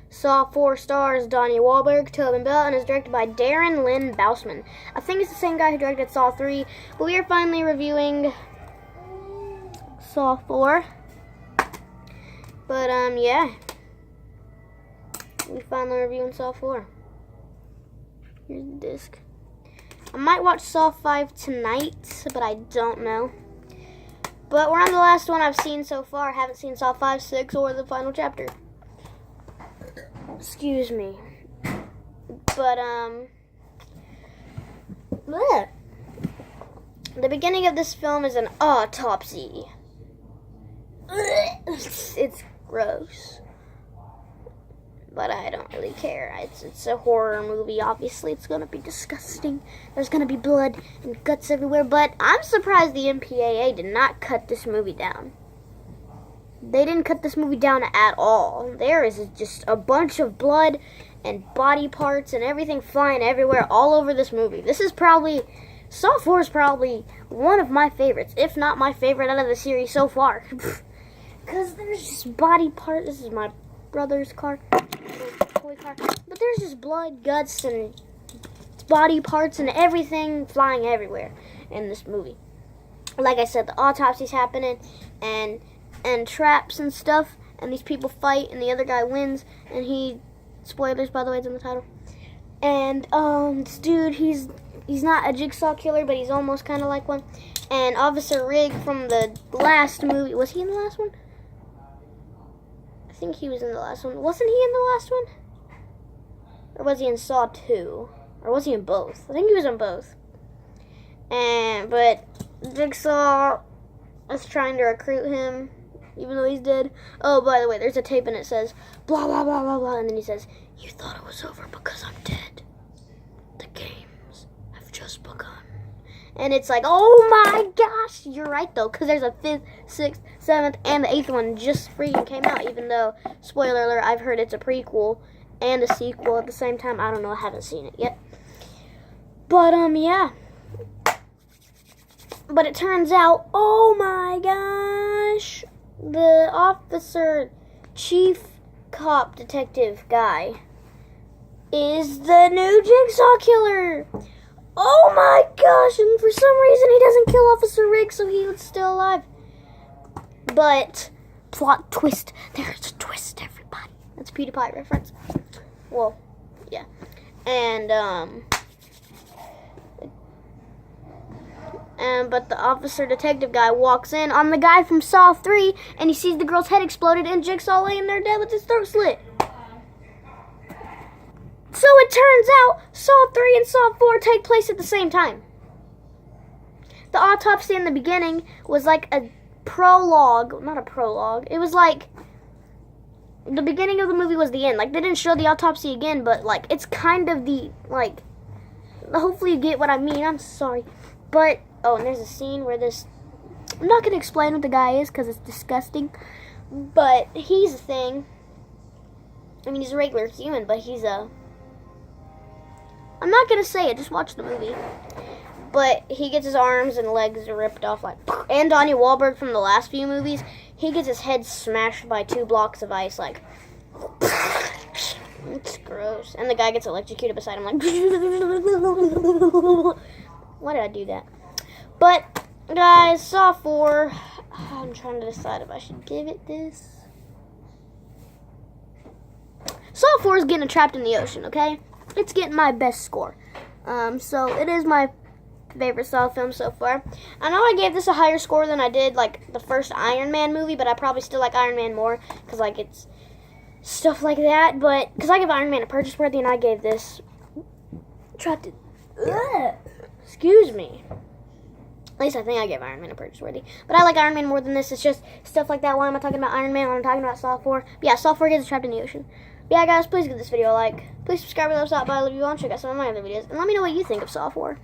Saw 4 stars Donnie Wahlberg, Tobin Bell, and is directed by Darren Lynn Bousman. I think it's the same guy who directed Saw 3, but we are finally reviewing Saw 4. But, yeah. We finally reviewing Saw 4. Here's the disc. I might watch Saw 5 tonight, but I don't know. But we're on the last one I've seen so far. I haven't seen Saw 5, 6, or the final chapter. Excuse me. But, bleh. The beginning of this film is an autopsy. It's gross. But I don't really care. It's a horror movie. Obviously, it's going to be disgusting. There's going to be blood and guts everywhere. But I'm surprised the MPAA did not cut this movie down. They didn't cut this movie down at all. There is just a bunch of blood and body parts and everything flying everywhere all over this movie. This is probably... Saw 4 is probably one of my favorites, if not my favorite out of the series so far. Because there's just body parts. This is my brother's car. Toy car. But there's just blood, guts, and body parts and everything flying everywhere in this movie. Like I said, the autopsy's happening and traps and stuff, and these people fight, and the other guy wins, and he, spoilers by the way, it's in the title. And this dude, he's not a jigsaw killer, but he's almost kind of like one. And Officer Rigg from the last movie, was he in the last one? I think he was in the last one. Wasn't he in the last one? Or was he in Saw 2? Or was he in both? I think he was in both. But Jigsaw is trying to recruit him, even though he's dead. Oh, by the way, there's a tape and it says, blah, blah, blah, blah, blah. And then he says, "You thought it was over because I'm dead. The games have just begun." And it's like, oh my gosh, you're right though, because there's a 5th, 6th, 7th, and the 8th one just freaking came out, even though, spoiler alert, I've heard it's a prequel and a sequel at the same time. I don't know, I haven't seen it yet. But, yeah. But it turns out, oh my gosh, the officer, chief cop detective guy is the new Jigsaw killer. Oh my gosh, and for some reason he doesn't kill Officer Rigg, so he was still alive. But, plot twist, there's a twist, everybody. That's a PewDiePie reference. Well, yeah. But the officer detective guy walks in on the guy from Saw 3, and he sees the girl's head exploded and Jigsaw laying there dead with his throat slit. So it turns out Saw 3 and Saw 4 take place at the same time. The autopsy in the beginning was like a prologue, not a prologue. It was like the beginning of the movie was the end. Like, they didn't show the autopsy again, but like it's kind of the, like, hopefully you get what I mean. I'm sorry. But, oh, and there's a scene where this, I'm not going to explain what the guy is because it's disgusting, but he's a thing. I mean, he's a regular human, but he's a, I'm not going to say it, just watch the movie. But he gets his arms and legs ripped off, like, and Donnie Wahlberg from the last few movies, he gets his head smashed by 2 blocks of ice, like, it's gross. And the guy gets electrocuted beside him, like, why did I do that? But, guys, Saw 4, I'm trying to decide if I should give it this. Saw 4 is getting trapped in the ocean, okay? It's getting my best score. So it is my favorite Saw film so far. I know I gave this a higher score than I did, like, the first Iron Man movie, but I probably still like Iron Man more, because, like, it's stuff like that, but, because I give Iron Man a purchase worthy, and I gave this trapped in, excuse me. At least I think I gave Iron Man a purchase worthy. But I like Iron Man more than this. It's just stuff like that. Why am I talking about Iron Man when I'm talking about Saw 4? But yeah, Saw 4 gets trapped in the ocean. But yeah, guys, please give this video a like. Please subscribe to the website. Bye, I love you all. And check out some of my other videos. And let me know what you think of Saw 4.